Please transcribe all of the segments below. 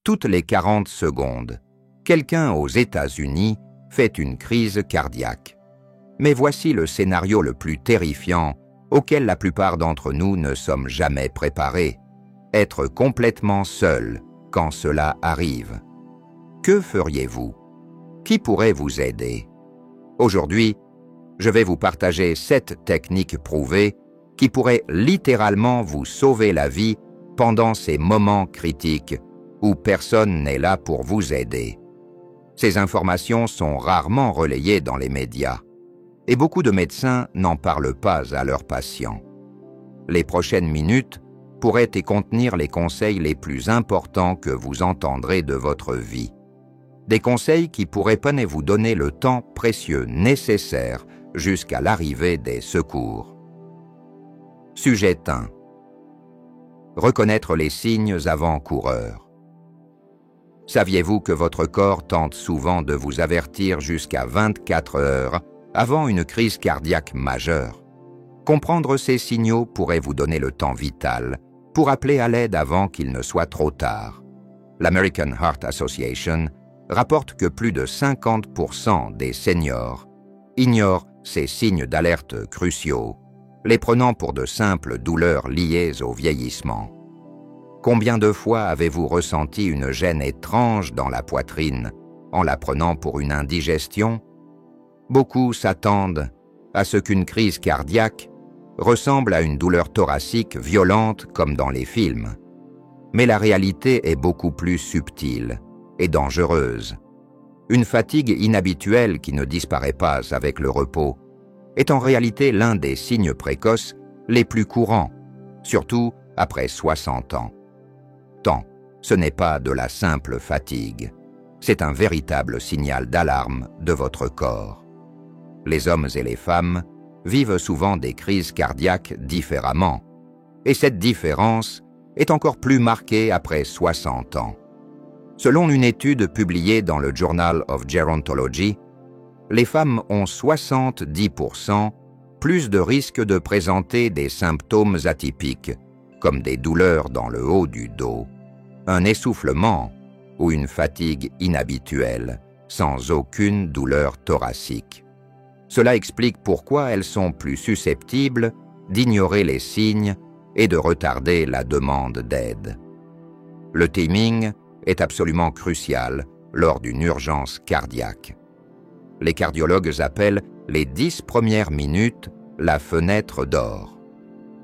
Toutes les 40 secondes, quelqu'un aux États-Unis fait une crise cardiaque. Mais voici le scénario le plus terrifiant auquel la plupart d'entre nous ne sommes jamais préparés. Être complètement seul quand cela arrive. Que feriez-vous? Qui pourrait vous aider? Aujourd'hui, je vais vous partager 7 techniques prouvées qui pourraient littéralement vous sauver la vie pendant ces moments critiques où personne n'est là pour vous aider. Ces informations sont rarement relayées dans les médias et beaucoup de médecins n'en parlent pas à leurs patients. Les prochaines minutes pourraient y contenir les conseils les plus importants que vous entendrez de votre vie. Des conseils qui pourraient vous donner le temps précieux nécessaire jusqu'à l'arrivée des secours. Sujet 1. Reconnaître les signes avant-coureurs. Saviez-vous que votre corps tente souvent de vous avertir jusqu'à 24 heures avant une crise cardiaque majeure? Comprendre ces signaux pourrait vous donner le temps vital pour appeler à l'aide avant qu'il ne soit trop tard. L'American Heart Association rapporte que plus de 50% des seniors ignorent ces signes d'alerte cruciaux, les prenant pour de simples douleurs liées au vieillissement. Combien de fois avez-vous ressenti une gêne étrange dans la poitrine en la prenant pour une indigestion? Beaucoup s'attendent à ce qu'une crise cardiaque ressemble à une douleur thoracique violente comme dans les films. Mais la réalité est beaucoup plus subtile et dangereuse. Une fatigue inhabituelle qui ne disparaît pas avec le repos est en réalité l'un des signes précoces les plus courants, surtout après 60 ans. Tant, ce n'est pas de la simple fatigue, c'est un véritable signal d'alarme de votre corps. Les hommes et les femmes vivent souvent des crises cardiaques différemment, et cette différence est encore plus marquée après 60 ans. Selon une étude publiée dans le Journal of Gerontology, les femmes ont 70% plus de risques de présenter des symptômes atypiques, comme des douleurs dans le haut du dos, un essoufflement ou une fatigue inhabituelle, sans aucune douleur thoracique. Cela explique pourquoi elles sont plus susceptibles d'ignorer les signes et de retarder la demande d'aide. Le timing est absolument crucial lors d'une urgence cardiaque. Les cardiologues appellent les 10 premières minutes la fenêtre d'or.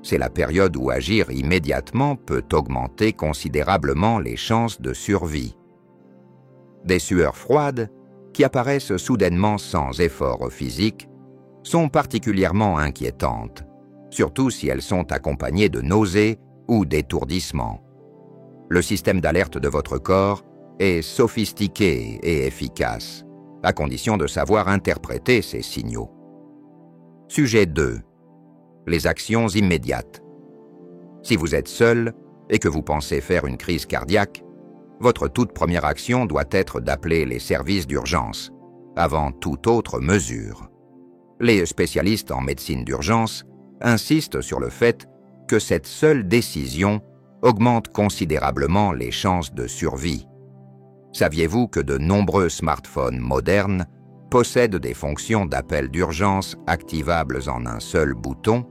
C'est la période où agir immédiatement peut augmenter considérablement les chances de survie. Des sueurs froides, qui apparaissent soudainement sans effort physique, sont particulièrement inquiétantes, surtout si elles sont accompagnées de nausées ou d'étourdissements. Le système d'alerte de votre corps est sophistiqué et efficace, à condition de savoir interpréter ces signaux. Sujet 2. Les actions immédiates. Si vous êtes seul et que vous pensez faire une crise cardiaque, votre toute première action doit être d'appeler les services d'urgence, avant toute autre mesure. Les spécialistes en médecine d'urgence insistent sur le fait que cette seule décision augmente considérablement les chances de survie. Saviez-vous que de nombreux smartphones modernes possèdent des fonctions d'appel d'urgence activables en un seul bouton?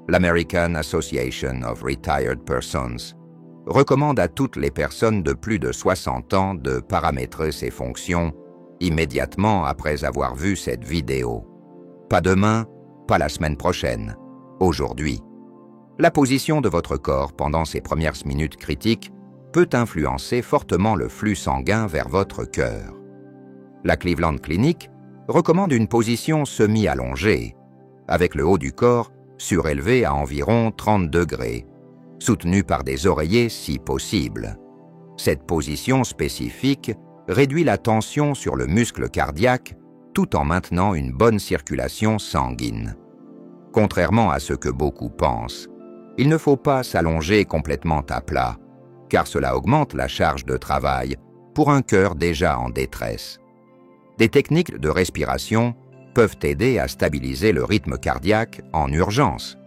L'American Association of Retired Persons recommande à toutes les personnes de plus de 60 ans de paramétrer ces fonctions immédiatement après avoir vu cette vidéo. Pas demain, pas la semaine prochaine, aujourd'hui. La position de votre corps pendant ces premières minutes critiques peut influencer fortement le flux sanguin vers votre cœur. La Cleveland Clinic recommande une position semi-allongée, avec le haut du corps surélevé à environ 30 degrés, soutenu par des oreillers si possible. Cette position spécifique réduit la tension sur le muscle cardiaque tout en maintenant une bonne circulation sanguine. Contrairement à ce que beaucoup pensent, il ne faut pas s'allonger complètement à plat, car cela augmente la charge de travail pour un cœur déjà en détresse. Des techniques de respiration peuvent aider à stabiliser le rythme cardiaque en urgence.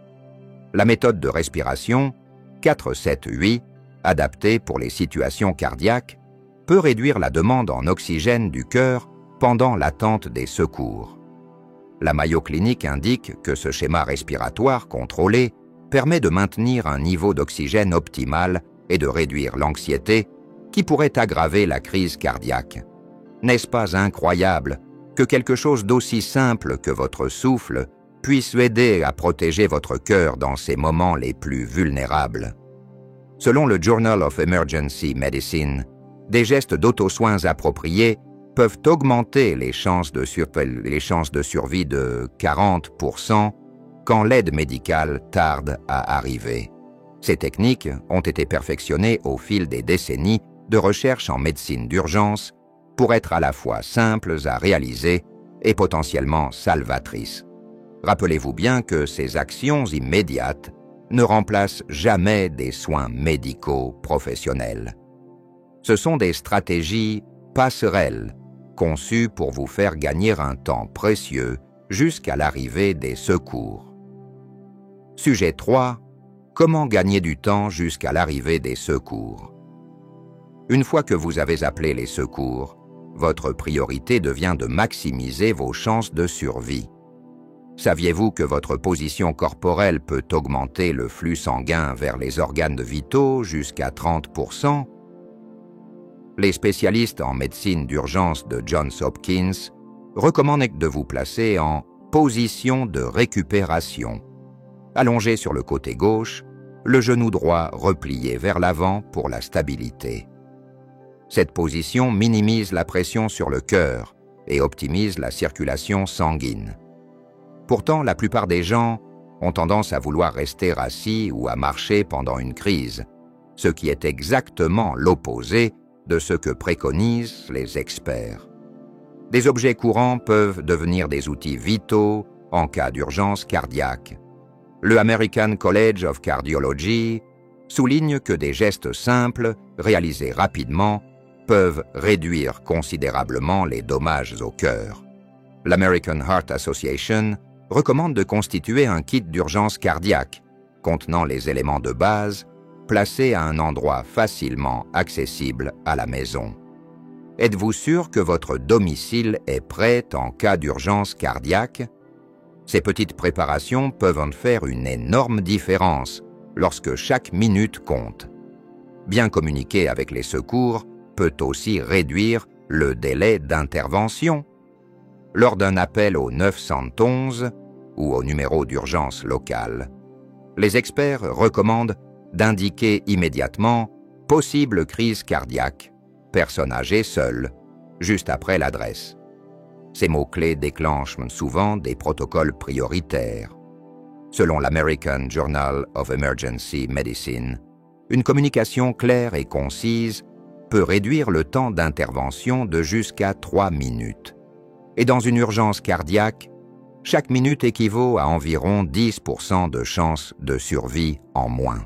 La méthode de respiration 4-7-8 adapté pour les situations cardiaques, peut réduire la demande en oxygène du cœur pendant l'attente des secours. La Mayo Clinic indique que ce schéma respiratoire contrôlé permet de maintenir un niveau d'oxygène optimal et de réduire l'anxiété qui pourrait aggraver la crise cardiaque. N'est-ce pas incroyable que quelque chose d'aussi simple que votre souffle puisse aider à protéger votre cœur dans ces moments les plus vulnérables? Selon le Journal of Emergency Medicine, des gestes d'auto-soins appropriés peuvent augmenter les chances de survie de 40% quand l'aide médicale tarde à arriver. Ces techniques ont été perfectionnées au fil des décennies de recherche en médecine d'urgence pour être à la fois simples à réaliser et potentiellement salvatrices. Rappelez-vous bien que ces actions immédiates ne remplacent jamais des soins médicaux professionnels. Ce sont des stratégies passerelles conçues pour vous faire gagner un temps précieux jusqu'à l'arrivée des secours. Sujet 3. Comment gagner du temps jusqu'à l'arrivée des secours? Une fois que vous avez appelé les secours, votre priorité devient de maximiser vos chances de survie. Saviez-vous que votre position corporelle peut augmenter le flux sanguin vers les organes vitaux jusqu'à 30%? Les spécialistes en médecine d'urgence de Johns Hopkins recommandent de vous placer en position de récupération. Allongé sur le côté gauche, le genou droit replié vers l'avant pour la stabilité. Cette position minimise la pression sur le cœur et optimise la circulation sanguine. Pourtant, la plupart des gens ont tendance à vouloir rester assis ou à marcher pendant une crise, ce qui est exactement l'opposé de ce que préconisent les experts. Des objets courants peuvent devenir des outils vitaux en cas d'urgence cardiaque. Le American College of Cardiology souligne que des gestes simples, réalisés rapidement, peuvent réduire considérablement les dommages au cœur. L'American Heart Association recommande de constituer un kit d'urgence cardiaque contenant les éléments de base placés à un endroit facilement accessible à la maison. Êtes-vous sûr que votre domicile est prêt en cas d'urgence cardiaque? Ces petites préparations peuvent en faire une énorme différence lorsque chaque minute compte. Bien communiquer avec les secours peut aussi réduire le délai d'intervention. Lors d'un appel au 911 ou au numéro d'urgence local, les experts recommandent d'indiquer immédiatement « possible crise cardiaque, personne âgée seule » juste après l'adresse. Ces mots-clés déclenchent souvent des protocoles prioritaires. Selon l'American Journal of Emergency Medicine, une communication claire et concise peut réduire le temps d'intervention de jusqu'à 3 minutes. Et dans une urgence cardiaque, chaque minute équivaut à environ 10% de chances de survie en moins.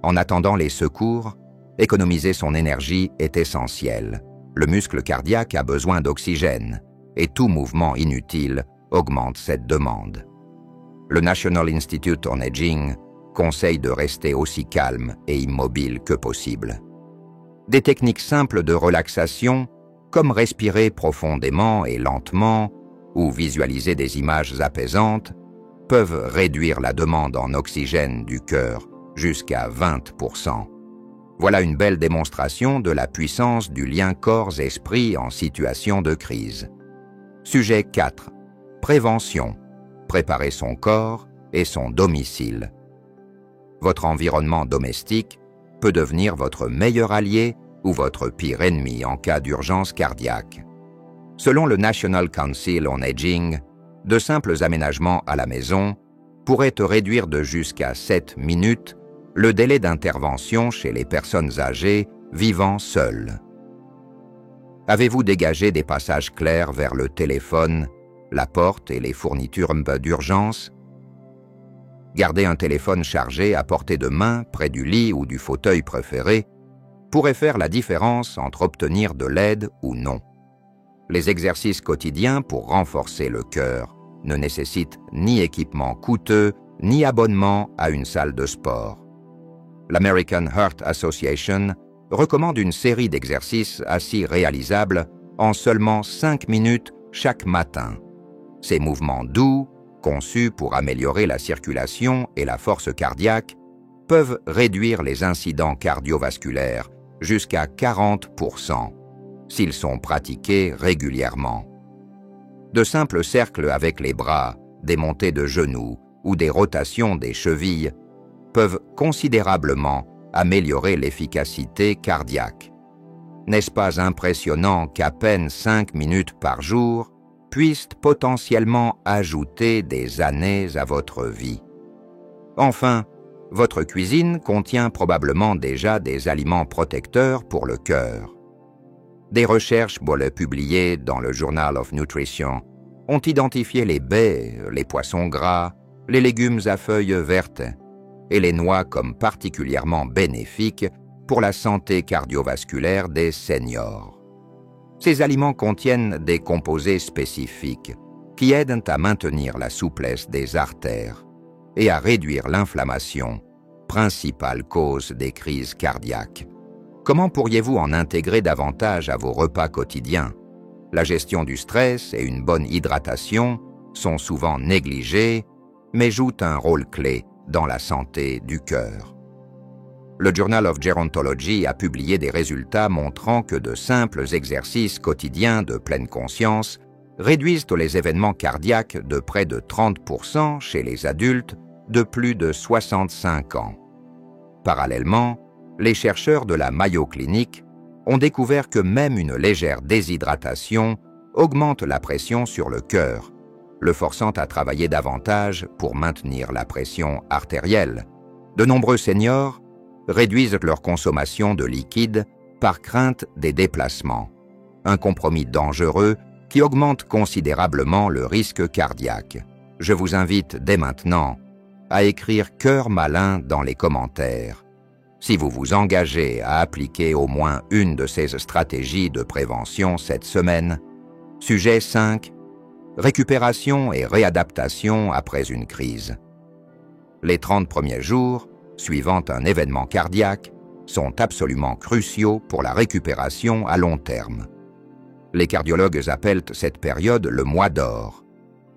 En attendant les secours, économiser son énergie est essentiel. Le muscle cardiaque a besoin d'oxygène et tout mouvement inutile augmente cette demande. Le National Institute on Aging conseille de rester aussi calme et immobile que possible. Des techniques simples de relaxation, comme respirer profondément et lentement ou visualiser des images apaisantes, peuvent réduire la demande en oxygène du cœur jusqu'à 20%. Voilà une belle démonstration de la puissance du lien corps-esprit en situation de crise. Sujet 4. Prévention. Préparer son corps et son domicile. Votre environnement domestique peut devenir votre meilleur allié ou votre pire ennemi en cas d'urgence cardiaque. Selon le National Council on Aging, de simples aménagements à la maison pourraient réduire de jusqu'à 7 minutes le délai d'intervention chez les personnes âgées vivant seules. Avez-vous dégagé des passages clairs vers le téléphone, la porte et les fournitures d'urgence? Garder un téléphone chargé à portée de main près du lit ou du fauteuil préféré pourrait faire la différence entre obtenir de l'aide ou non. Les exercices quotidiens pour renforcer le cœur ne nécessitent ni équipement coûteux, ni abonnement à une salle de sport. l'American Heart Association recommande une série d'exercices assis réalisables en seulement 5 minutes chaque matin. Ces mouvements doux, conçus pour améliorer la circulation et la force cardiaque, peuvent réduire les incidents cardiovasculaires jusqu'à 40% s'ils sont pratiqués régulièrement. De simples cercles avec les bras, des montées de genoux ou des rotations des chevilles peuvent considérablement améliorer l'efficacité cardiaque. N'est-ce pas impressionnant qu'à peine 5 minutes par jour puissent potentiellement ajouter des années à votre vie? Enfin, votre cuisine contient probablement déjà des aliments protecteurs pour le cœur. Des recherches publiées dans le Journal of Nutrition ont identifié les baies, les poissons gras, les légumes à feuilles vertes et les noix comme particulièrement bénéfiques pour la santé cardiovasculaire des seniors. Ces aliments contiennent des composés spécifiques qui aident à maintenir la souplesse des artères et à réduire l'inflammation, principale cause des crises cardiaques. Comment pourriez-vous en intégrer davantage à vos repas quotidiens? La gestion du stress et une bonne hydratation sont souvent négligées, mais jouent un rôle clé dans la santé du cœur. Le Journal of Gerontology a publié des résultats montrant que de simples exercices quotidiens de pleine conscience réduisent les événements cardiaques de près de 30% chez les adultes de plus de 65 ans. Parallèlement, les chercheurs de la Mayo Clinic ont découvert que même une légère déshydratation augmente la pression sur le cœur, le forçant à travailler davantage pour maintenir la pression artérielle. De nombreux seniors réduisent leur consommation de liquide par crainte des déplacements, un compromis dangereux qui augmente considérablement le risque cardiaque. Je vous invite dès maintenant à écrire « Cœur malin » dans les commentaires si vous vous engagez à appliquer au moins une de ces stratégies de prévention cette semaine. Sujet 5. Récupération et réadaptation après une crise. Les 30 premiers jours, suivant un événement cardiaque, sont absolument cruciaux pour la récupération à long terme. Les cardiologues appellent cette période le mois d'or,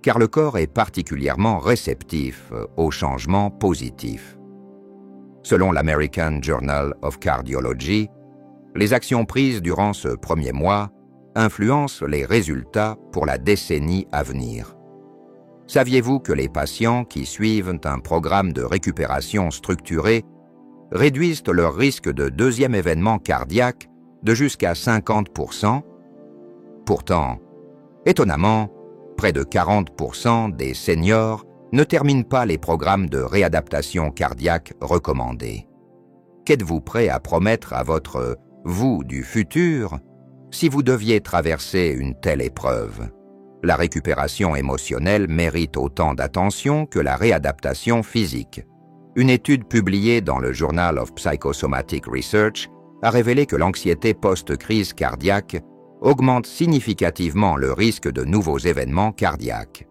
car le corps est particulièrement réceptif aux changements positifs. Selon l'American Journal of Cardiology, les actions prises durant ce premier mois influencent les résultats pour la décennie à venir. Saviez-vous que les patients qui suivent un programme de récupération structuré réduisent leur risque de deuxième événement cardiaque de jusqu'à 50%? Pourtant, étonnamment, près de 40% des seniors ne terminent pas les programmes de réadaptation cardiaque recommandés. Qu'êtes-vous prêt à promettre à votre « vous du futur » si vous deviez traverser une telle épreuve? La récupération émotionnelle mérite autant d'attention que la réadaptation physique. Une étude publiée dans le Journal of Psychosomatic Research a révélé que l'anxiété post-crise cardiaque augmente significativement le risque de nouveaux événements cardiaques.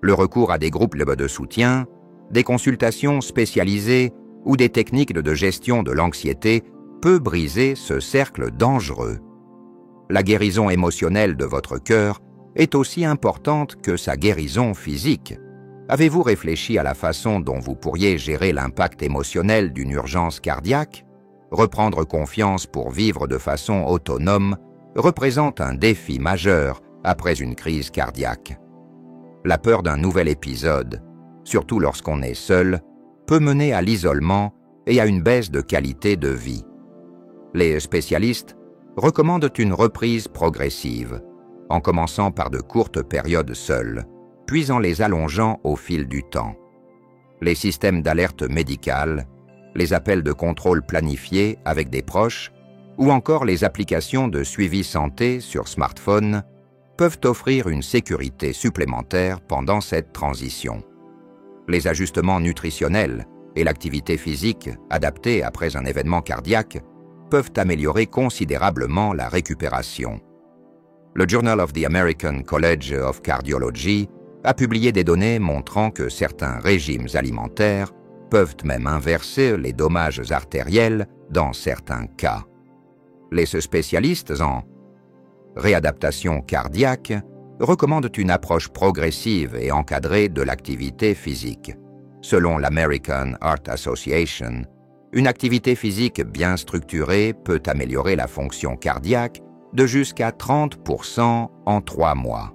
Le recours à des groupes de soutien, des consultations spécialisées ou des techniques de gestion de l'anxiété peut briser ce cercle dangereux. La guérison émotionnelle de votre cœur est aussi importante que sa guérison physique. Avez-vous réfléchi à la façon dont vous pourriez gérer l'impact émotionnel d'une urgence cardiaque? Reprendre confiance pour vivre de façon autonome représente un défi majeur après une crise cardiaque. La peur d'un nouvel épisode, surtout lorsqu'on est seul, peut mener à l'isolement et à une baisse de qualité de vie. Les spécialistes recommandent une reprise progressive, en commençant par de courtes périodes seules, puis en les allongeant au fil du temps. Les systèmes d'alerte médicale, les appels de contrôle planifiés avec des proches, ou encore les applications de suivi santé sur smartphone peuvent offrir une sécurité supplémentaire pendant cette transition. Les ajustements nutritionnels et l'activité physique adaptée après un événement cardiaque peuvent améliorer considérablement la récupération. Le Journal of the American College of Cardiology a publié des données montrant que certains régimes alimentaires peuvent même inverser les dommages artériels dans certains cas. Les spécialistes en réadaptation cardiaque recommandent une approche progressive et encadrée de l'activité physique. Selon l'American Heart Association, une activité physique bien structurée peut améliorer la fonction cardiaque de jusqu'à 30% en 3 mois.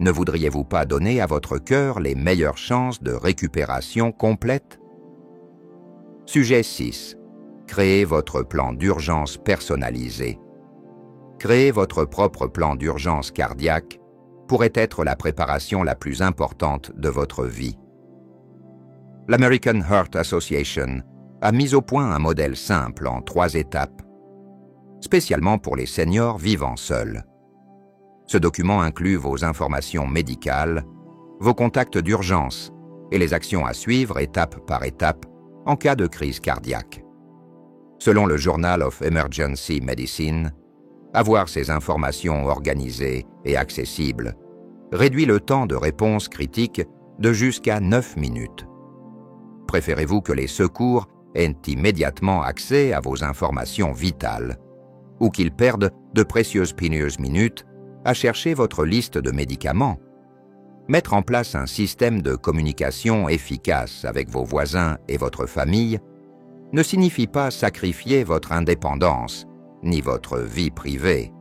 Ne voudriez-vous pas donner à votre cœur les meilleures chances de récupération complète? Sujet 6. Créez votre plan d'urgence personnalisé. Créer votre propre plan d'urgence cardiaque pourrait être la préparation la plus importante de votre vie. L'American Heart Association a mis au point un modèle simple en 3 étapes, spécialement pour les seniors vivant seuls. Ce document inclut vos informations médicales, vos contacts d'urgence et les actions à suivre étape par étape en cas de crise cardiaque. Selon le Journal of Emergency Medicine, avoir ces informations organisées et accessibles réduit le temps de réponse critique de jusqu'à 9 minutes. Préférez-vous que les secours aient immédiatement accès à vos informations vitales ou qu'ils perdent de précieuses minutes à chercher votre liste de médicaments? Mettre en place un système de communication efficace avec vos voisins et votre famille ne signifie pas sacrifier votre indépendance ni votre vie privée.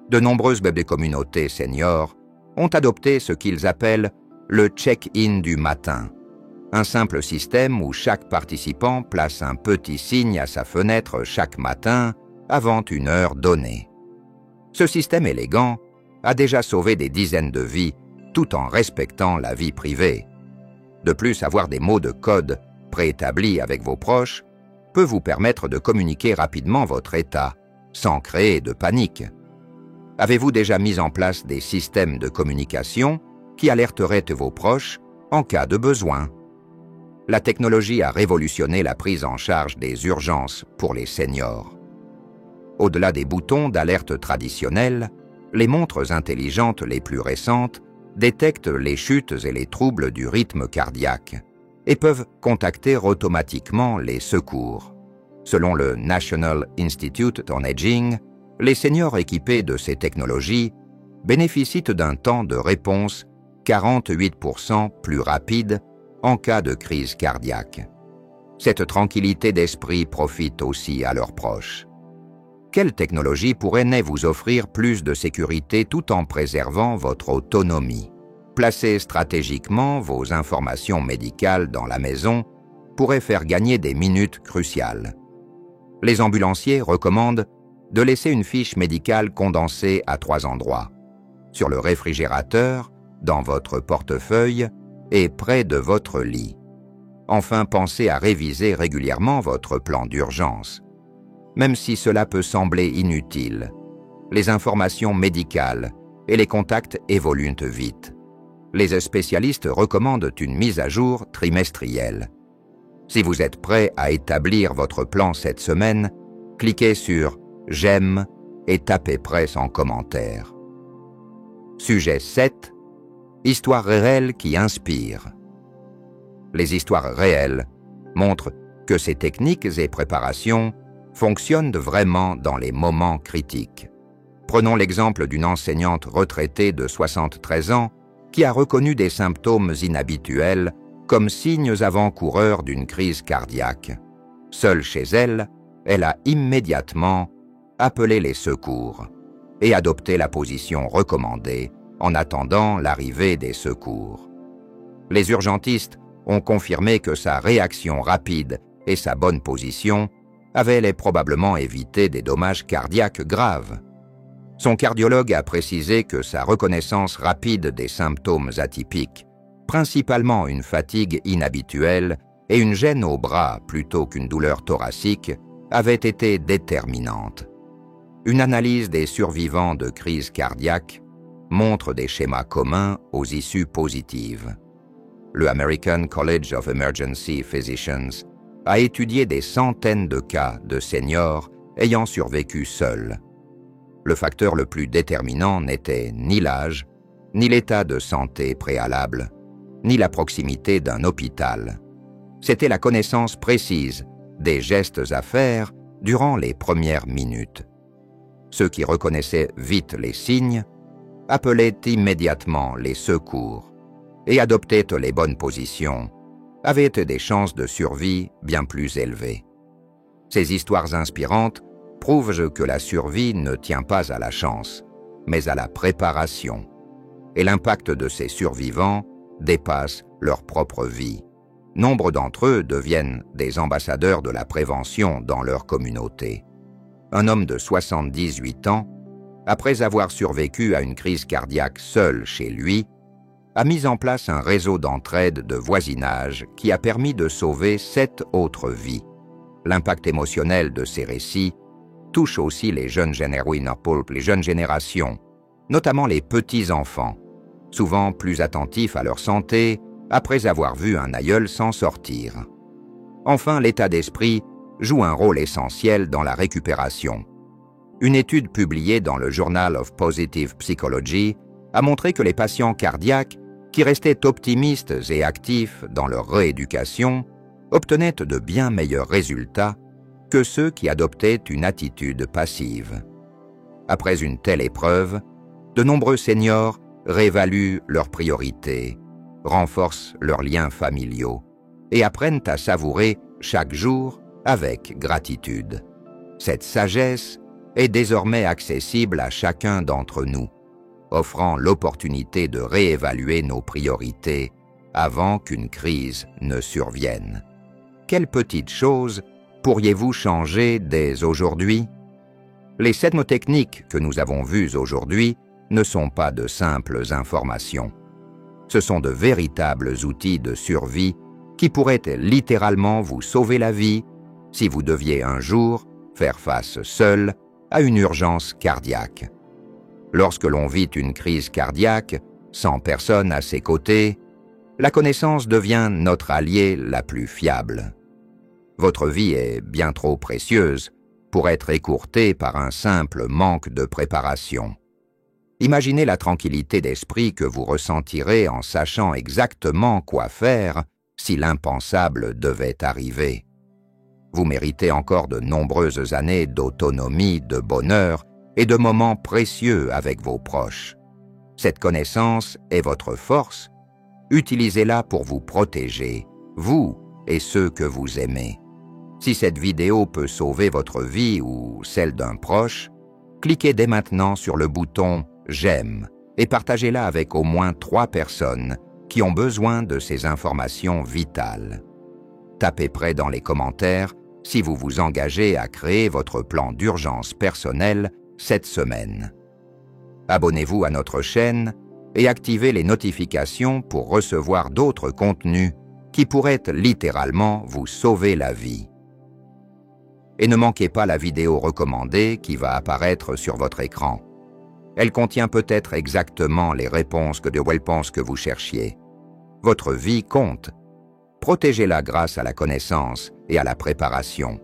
De nombreuses bébés-communautés seniors ont adopté ce qu'ils appellent le check-in du matin, un simple système où chaque participant place un petit signe à sa fenêtre chaque matin avant une heure donnée. Ce système élégant a déjà sauvé des dizaines de vies tout en respectant la vie privée. De plus, avoir des mots de code préétablis avec vos proches peut vous permettre de communiquer rapidement votre état sans créer de panique. Avez-vous déjà mis en place des systèmes de communication qui alerteraient vos proches en cas de besoin? La technologie a révolutionné la prise en charge des urgences pour les seniors. Au-delà des boutons d'alerte traditionnels, les montres intelligentes les plus récentes détectent les chutes et les troubles du rythme cardiaque et peuvent contacter automatiquement les secours. Selon le National Institute on Aging, les seniors équipés de ces technologies bénéficient d'un temps de réponse 48% plus rapide en cas de crise cardiaque. Cette tranquillité d'esprit profite aussi à leurs proches. Quelle technologie pourrait vous offrir plus de sécurité tout en préservant votre autonomie? Placer stratégiquement vos informations médicales dans la maison pourrait faire gagner des minutes cruciales. Les ambulanciers recommandent de laisser une fiche médicale condensée à 3 endroits: sur le réfrigérateur, dans votre portefeuille et près de votre lit. Enfin, pensez à réviser régulièrement votre plan d'urgence. Même si cela peut sembler inutile, les informations médicales et les contacts évoluent vite. Les spécialistes recommandent une mise à jour trimestrielle. Si vous êtes prêt à établir votre plan cette semaine, cliquez sur « J'aime » et tapez « Presse » en commentaire. Sujet 7. Histoires réelles qui inspirent. Les histoires réelles montrent que ces techniques et préparations fonctionnent vraiment dans les moments critiques. Prenons l'exemple d'une enseignante retraitée de 73 ans qui a reconnu des symptômes inhabituels comme signes avant-coureurs d'une crise cardiaque. Seule chez elle, elle a immédiatement appelé les secours et adopté la position recommandée en attendant l'arrivée des secours. Les urgentistes ont confirmé que sa réaction rapide et sa bonne position avaient probablement évité des dommages cardiaques graves. Son cardiologue a précisé que sa reconnaissance rapide des symptômes atypiques, principalement une fatigue inhabituelle et une gêne au bras plutôt qu'une douleur thoracique, avait été déterminante. Une analyse des survivants de crise cardiaque montre des schémas communs aux issues positives. Le American College of Emergency Physicians a étudié des centaines de cas de seniors ayant survécu seuls. Le facteur le plus déterminant n'était ni l'âge, ni l'état de santé préalable, ni la proximité d'un hôpital. c'était la connaissance précise des gestes à faire durant les premières minutes. Ceux qui reconnaissaient vite les signes appelaient immédiatement les secours et adoptaient les bonnes positions, avaient des chances de survie bien plus élevées. Ces histoires inspirantes prouvent que la survie ne tient pas à la chance, mais à la préparation, et l'impact de ces survivants dépasse leur propre vie. Nombre d'entre eux deviennent des ambassadeurs de la prévention dans leur communauté. Un homme de 78 ans, après avoir survécu à une crise cardiaque seul chez lui, a mis en place un réseau d'entraide de voisinage qui a permis de sauver 7 autres vies. L'impact émotionnel de ces récits touche aussi les jeunes générations, notamment les petits-enfants, souvent plus attentifs à leur santé après avoir vu un aïeul s'en sortir. Enfin, l'état d'esprit joue un rôle essentiel dans la récupération. Une étude publiée dans le Journal of Positive Psychology a montré que les patients cardiaques qui restaient optimistes et actifs dans leur rééducation obtenaient de bien meilleurs résultats que ceux qui adoptaient une attitude passive. Après une telle épreuve, de nombreux seniors réévaluent leurs priorités, renforcent leurs liens familiaux et apprennent à savourer chaque jour avec gratitude. Cette sagesse est désormais accessible à chacun d'entre nous, offrant l'opportunité de réévaluer nos priorités avant qu'une crise ne survienne. Quelles petites choses pourriez-vous changer dès aujourd'hui? Les 7 mots techniques que nous avons vus aujourd'hui ne sont pas de simples informations. Ce sont de véritables outils de survie qui pourraient littéralement vous sauver la vie si vous deviez un jour faire face seul à une urgence cardiaque. Lorsque l'on vit une crise cardiaque, sans personne à ses côtés, la connaissance devient notre allié la plus fiable. Votre vie est bien trop précieuse pour être écourtée par un simple manque de préparation. Imaginez la tranquillité d'esprit que vous ressentirez en sachant exactement quoi faire si l'impensable devait arriver. Vous méritez encore de nombreuses années d'autonomie, de bonheur et de moments précieux avec vos proches. Cette connaissance est votre force. Utilisez-la pour vous protéger, vous et ceux que vous aimez. Si cette vidéo peut sauver votre vie ou celle d'un proche, cliquez dès maintenant sur le bouton « J'aime » et partagez-la avec au moins 3 personnes qui ont besoin de ces informations vitales. Tapez près dans les commentaires si vous vous engagez à créer votre plan d'urgence personnel cette semaine. Abonnez-vous à notre chaîne et activez les notifications pour recevoir d'autres contenus qui pourraient littéralement vous sauver la vie. Et ne manquez pas la vidéo recommandée qui va apparaître sur votre écran. Elle contient peut-être exactement les réponses que vous cherchiez. Votre vie compte. Protégez-la grâce à la connaissance et à la préparation.